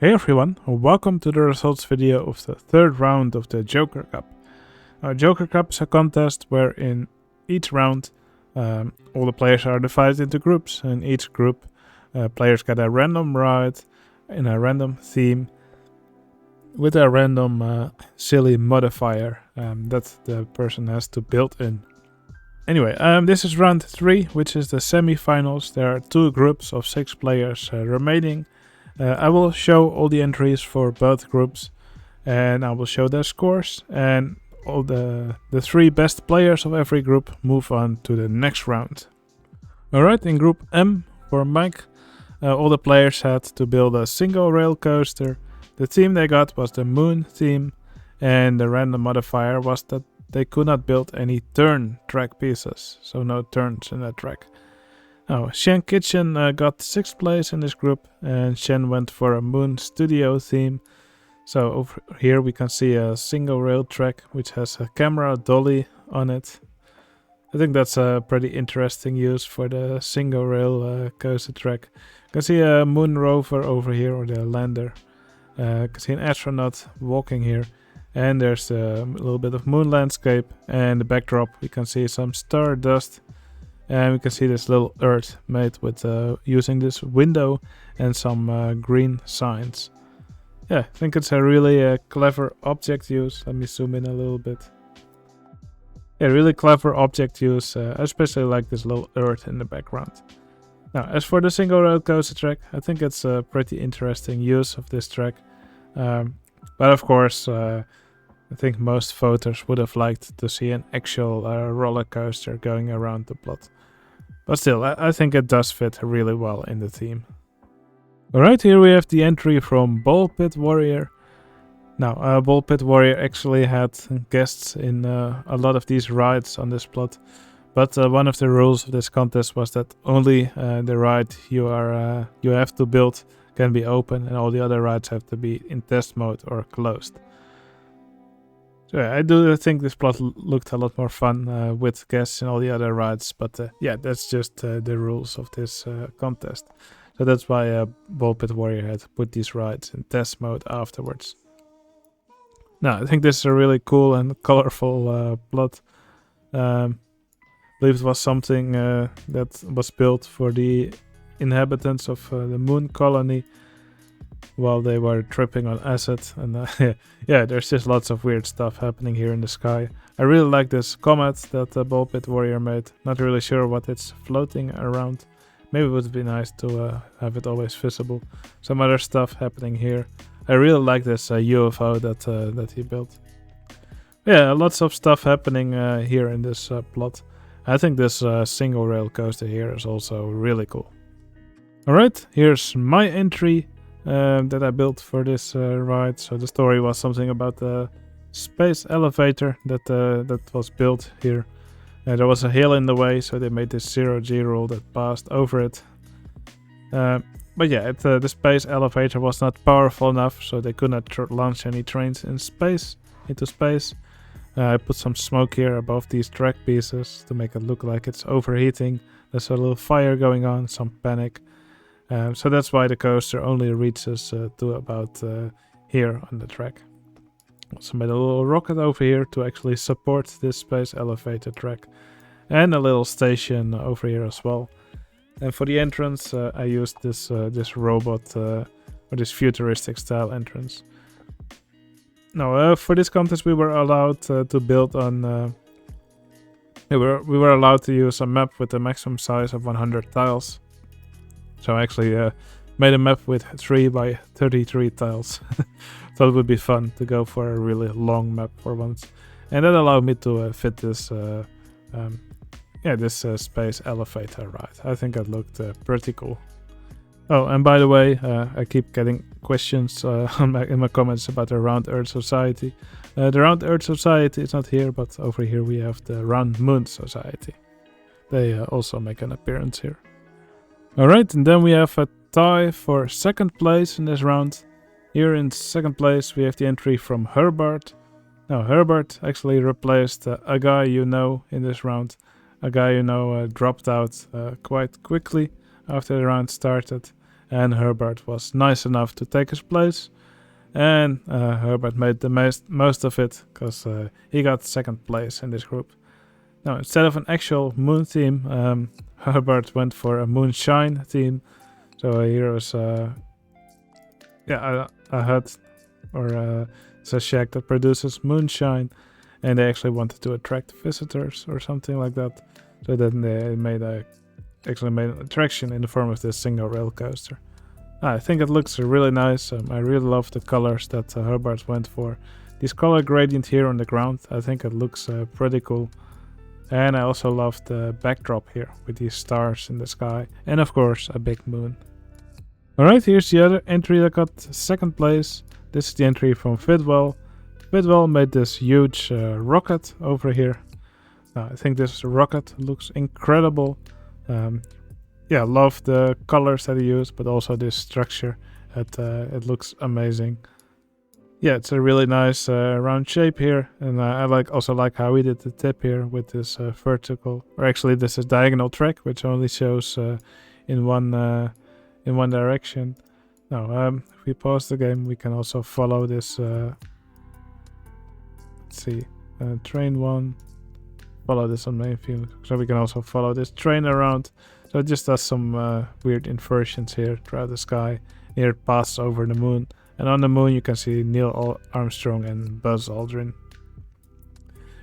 Hey everyone, welcome to the results video of the third round of the Joker Cup. Joker Cup is a contest where in each round all the players are divided into groups. In each group players get a random ride in a random theme with a random silly modifier that the person has to build in. Anyway, this is round 3, which is the semi-finals. There are 2 groups of 6 players remaining. I will show all the entries for both groups and I will show their scores, and all the 3 best players of every group move on to the next round. Alright, in group M for Mike, all the players had to build a single rail coaster. The theme they got was the moon theme, and the random modifier was that they could not build any turn track pieces, so no turns in that track. Now, Shen Kitchen got 6th place in this group, and Shen went for a Moon Studio theme. So over here we can see a single rail track which has a camera dolly on it. I think that's a pretty interesting use for the single rail coaster track. You can see a moon rover over here, or the lander. You can see an astronaut walking here, and there's a little bit of moon landscape, and the backdrop we can see some star dust. And we can see this little Earth made with using this window and some green signs. Yeah, I think it's a really clever object use. Let me zoom in a little bit. Yeah, really clever object use, especially like this little Earth in the background. Now, as for the single rail coaster track, I think it's a pretty interesting use of this track. But of course, I think most voters would have liked to see an actual roller coaster going around the plot. But still, I think it does fit really well in the theme. Alright, here we have the entry from Ball Pit Warrior. Now, Ball Pit Warrior actually had guests in a lot of these rides on this plot. But one of the rules of this contest was that only the ride you have to build can be open, and all the other rides have to be in test mode or closed. So yeah, I do think this plot looked a lot more fun with guests and all the other rides, but yeah, that's just the rules of this contest. So that's why Ball Pit Warrior had to put these rides in test mode afterwards. Now, I think this is a really cool and colorful plot. I believe it was something that was built for the inhabitants of the moon colony while they were tripping on acid, and yeah, there's just lots of weird stuff happening here in the sky. I really like this comet that Ball Pit Warrior made. Not really sure what it's floating around. Maybe it would be nice to have it always visible. Some other stuff happening here. I really like this UFO that he built. Yeah, lots of stuff happening here in this plot. I think this single rail coaster here is also really cool. Alright, here's my entry that I built for this ride. So the story was something about the space elevator that was built here. There was a hill in the way, so they made this 0G rule that passed over it. But yeah, the space elevator was not powerful enough, so they could not launch any trains into space. I put some smoke here above these track pieces to make it look like it's overheating. There's a little fire going on, some panic. So that's why the coaster only reaches to about here on the track. Also made a little rocket over here to actually support this space elevator track. And a little station over here as well. And for the entrance, I used this robot, or this futuristic style entrance. Now, for this contest we were allowed to build on... we were allowed to use a map with a maximum size of 100 tiles. So I actually made a map with 3 by 33 tiles. Thought it would be fun to go for a really long map for once. And that allowed me to fit this space elevator ride. I think that looked pretty cool. Oh, and by the way, I keep getting questions in my comments about the Round Earth Society. The Round Earth Society is not here, but over here we have the Round Moon Society. They also make an appearance here. Alright, and then we have a tie for 2nd place in this round. Here in 2nd place we have the entry from Herbert. Now Herbert actually replaced a guy you know in this round. A guy you know dropped out quite quickly after the round started. and Herbert was nice enough to take his place. And Herbert made the most of it, because he got second place in this group. Now, instead of an actual moon theme, Herbert went for a moonshine theme. So here was a hut, or it's a shack that produces moonshine, and they actually wanted to attract visitors or something like that. So then they actually made an attraction in the form of this single rail coaster. I think it looks really nice. I really love the colors that Herbert went for. This color gradient here on the ground, I think it looks pretty cool. And I also love the backdrop here with these stars in the sky. And of course, a big moon. Alright, here's the other entry that got second place. This is the entry from Vidwell. Vidwell made this huge rocket over here. I think this rocket looks incredible. Yeah, love the colors that he used, but also this structure. It looks amazing. Yeah, it's a really nice round shape here, and I also like how he did the tip here with this vertical, or actually this is diagonal track, which only shows in one direction. Now, if we pause the game, we can also follow this. Let's see, train 1. Follow this on main view, so we can also follow this train around. So it just does some weird inversions here throughout the sky. Here it passes over the moon, and on the moon you can see Neil Armstrong and Buzz Aldrin.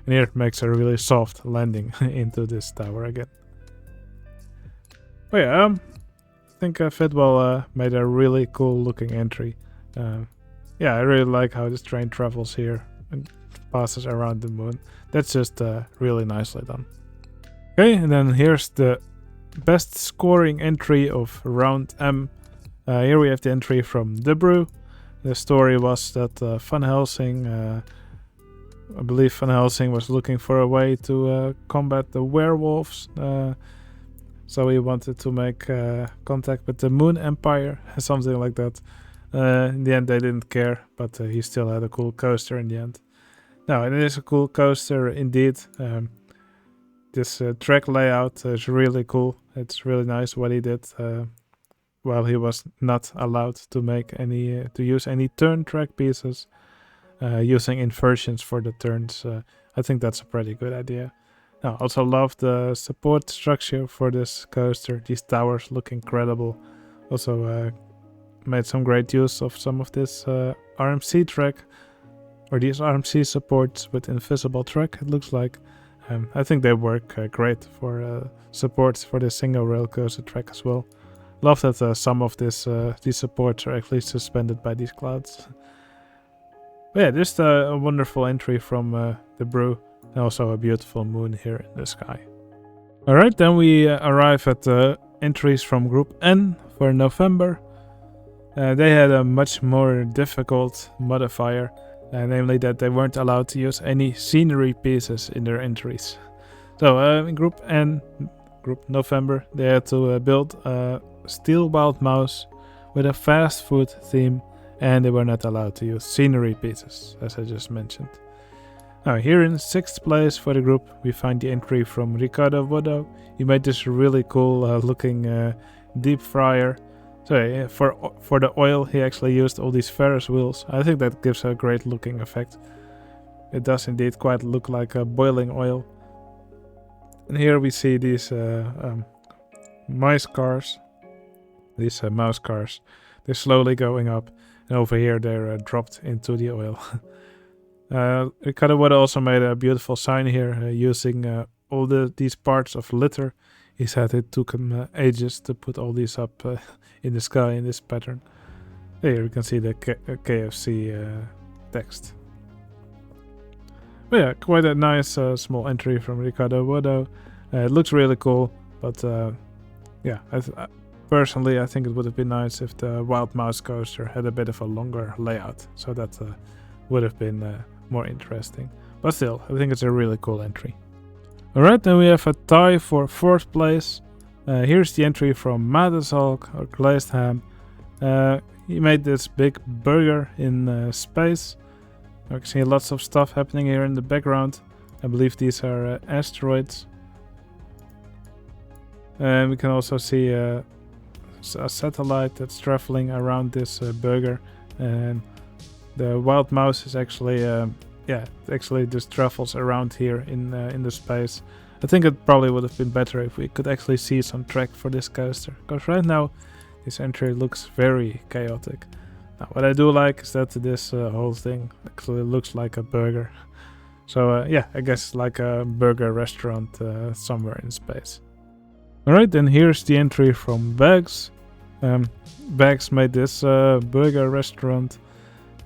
And here it makes a really soft landing into this tower again. But yeah, I think Vidwell made a really cool looking entry. Yeah, I really like how this train travels here and passes around the moon. That's just really nicely done. Okay, and then here's the best scoring entry of round M. Here we have the entry from The Brew. The story was that Van Helsing, I believe Van Helsing was looking for a way to combat the werewolves. So he wanted to make contact with the Moon Empire, something like that. In the end they didn't care, but he still had a cool coaster in the end. Now, it is a cool coaster indeed. This track layout is really cool. It's really nice what he did. While he was not allowed to make any, to use any turn track pieces, using inversions for the turns. I think that's a pretty good idea. Now, I also love the support structure for this coaster. These towers look incredible. Also made some great use of some of this RMC track, or these RMC supports with invisible track, it looks like. I think they work great for supports for this single rail coaster track as well. Love that some of these supports are actually suspended by these clouds. But yeah, just a wonderful entry from The Brew, and also a beautiful moon here in the sky. Alright, then we arrive at the entries from Group N for November. They had a much more difficult modifier. Namely that they weren't allowed to use any scenery pieces in their entries. So in Group N, Group November, they had to build a steel wild mouse with a fast food theme, and they were not allowed to use scenery pieces, as I just mentioned. Now here in 6th place for the group, we find the entry from Ricardo Wodo. He made this really cool looking deep fryer. So for the oil, he actually used all these Ferris wheels. I think that gives a great looking effect. It does indeed quite look like boiling oil. And here we see these mice cars, these mouse cars. They're slowly going up, and over here they're dropped into the oil. Ricardo Wood also made a beautiful sign here using all these parts of litter. He said it took him ages to put all these up in the sky in this pattern. Here we can see the KFC text. But yeah, quite a nice small entry from Ricardo Wodo. It looks really cool, but yeah, personally I think it would have been nice if the Wild Mouse coaster had a bit of a longer layout, so that would have been more interesting. But still, I think it's a really cool entry. Alright, then we have a tie for 4th place. Here's the entry from Madezalk or Glazed Ham. He made this big burger in space. You can see lots of stuff happening here in the background. I believe these are asteroids. And we can also see a satellite that's traveling around this burger, and the wild mouse is actually it actually just travels around here in the space. I think it probably would have been better if we could actually see some track for this coaster, because right now this entry looks very chaotic. Now, what I do like is that this whole thing actually looks like a burger. So yeah, I guess like a burger restaurant somewhere in space. Alright, then here's the entry from Bags. Bags made this burger restaurant.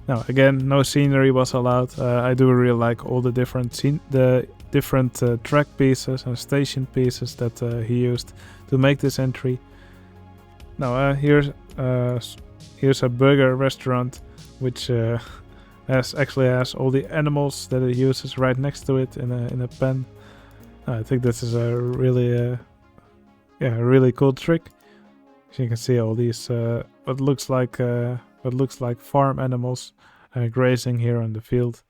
Now again, no scenery was allowed. I do really like all the different track pieces and station pieces that he used to make this entry. Now here's a burger restaurant which has all the animals that it uses right next to it in a pen. I think this is a really cool trick. So you can see all these what looks like farm animals grazing here on the field,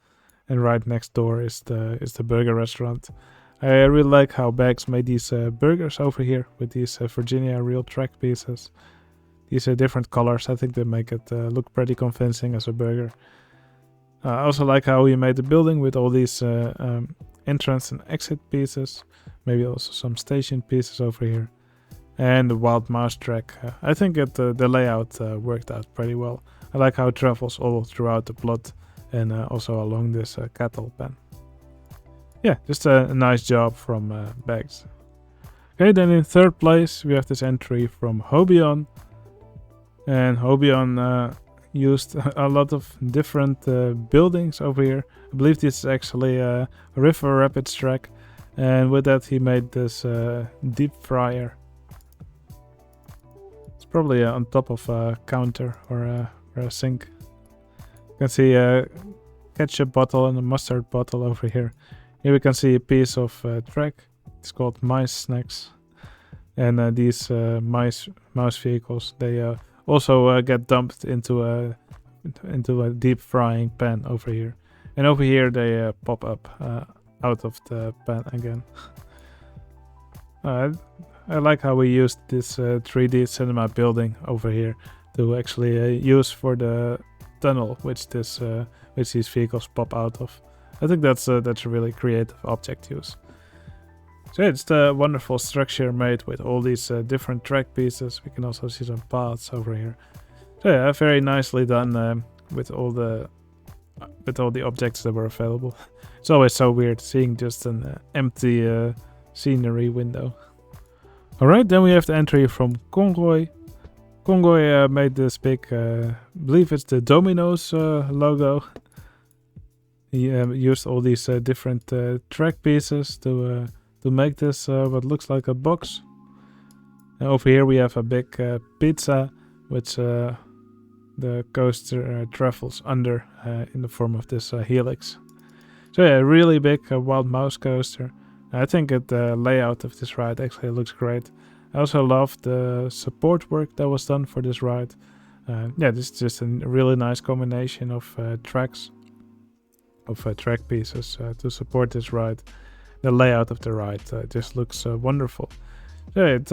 and right next door is the burger restaurant. I really like how Bags made these burgers over here with these Virginia real track pieces. These are different colors. I think they make it look pretty convincing as a burger. I also like how he made the building with all these entrance and exit pieces. Maybe also some station pieces over here. And the wild mouse track. I think the layout worked out pretty well. I like how it travels all throughout the plot and also along this cattle pen. Yeah, just a nice job from Bags. Okay, then in third place we have this entry from Hobion. And Hobion used a lot of different buildings over here. I believe this is actually a river rapids track. And with that he made this deep fryer. Probably on top of a counter or a sink. You can see a ketchup bottle and a mustard bottle over here. Here we can see a piece of track. It's called mice snacks. And these mouse vehicles, they also get dumped into a deep frying pan over here. And over here they pop up out of the pan again. I like how we used this 3D cinema building over here to actually use for the tunnel which these vehicles pop out of. I think that's a really creative object use. So yeah, it's the wonderful structure made with all these different track pieces. We can also see some paths over here. So yeah, very nicely done with all the objects that were available. It's always so weird seeing just an empty scenery window. Alright, then we have the entry from Conroy. Conroy made this big, I believe it's the Domino's logo. He used all these different track pieces to make this what looks like a box. And over here we have a big pizza, which the coaster travels under in the form of this helix. So yeah, a really big wild mouse coaster. I think the layout of this ride actually looks great. I also love the support work that was done for this ride. Yeah, this is just a really nice combination of tracks, of track pieces to support this ride. The layout of the ride just looks wonderful. Yeah, it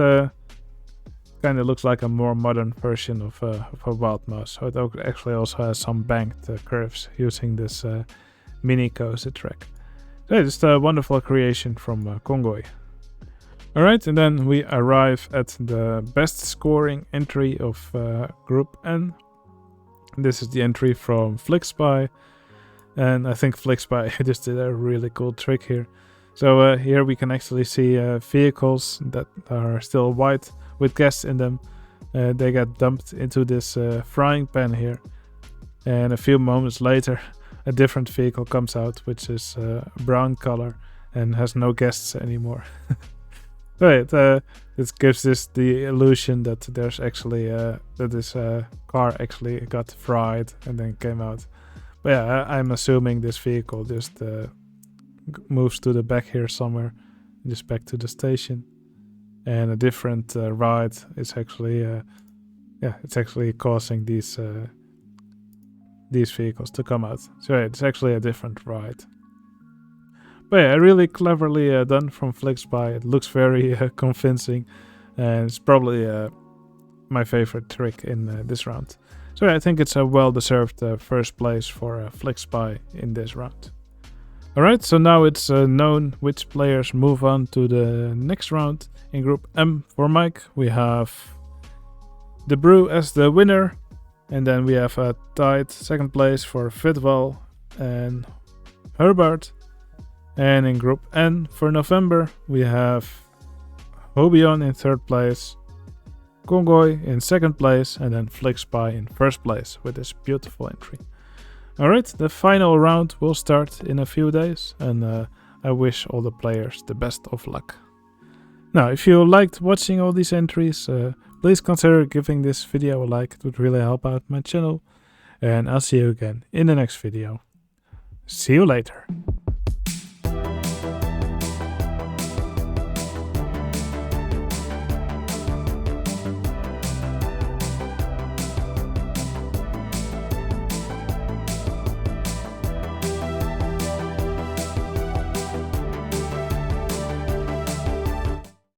kind of looks like a more modern version of a wild mouse. So it actually also has some banked curves using this mini coaster track. Yeah, just a wonderful creation from Congoy. Alright, and then we arrive at the best scoring entry of Group N. This is the entry from FlixSpy. And I think FlixSpy just did a really cool trick here. So here we can actually see vehicles that are still white with guests in them. They get dumped into this frying pan here. And a few moments later, a different vehicle comes out, which is brown color and has no guests anymore. Right, it gives this the illusion that there's actually that this car actually got fried and then came out. But yeah, I'm assuming this vehicle just moves to the back here somewhere, just back to the station, and a different ride is actually it's actually causing these vehicles to come out. So yeah, it's actually a different ride. But yeah, really cleverly done from FlixSpy. It looks very convincing, and it's probably my favorite trick in this round. So I think it's a well-deserved first place for FlixSpy in this round. Alright, so now it's known which players move on to the next round. In Group M for Mike, we have the Brew as the winner. And then we have a tied second place for Vidwal and Herbert. And in Group N for November, we have Hobion in third place, Kongoy in second place, and then FlixSpy in first place with this beautiful entry. Alright, the final round will start in a few days, and I wish all the players the best of luck. Now, if you liked watching all these entries, please consider giving this video a like. It would really help out my channel. And I'll see you again in the next video. See you later.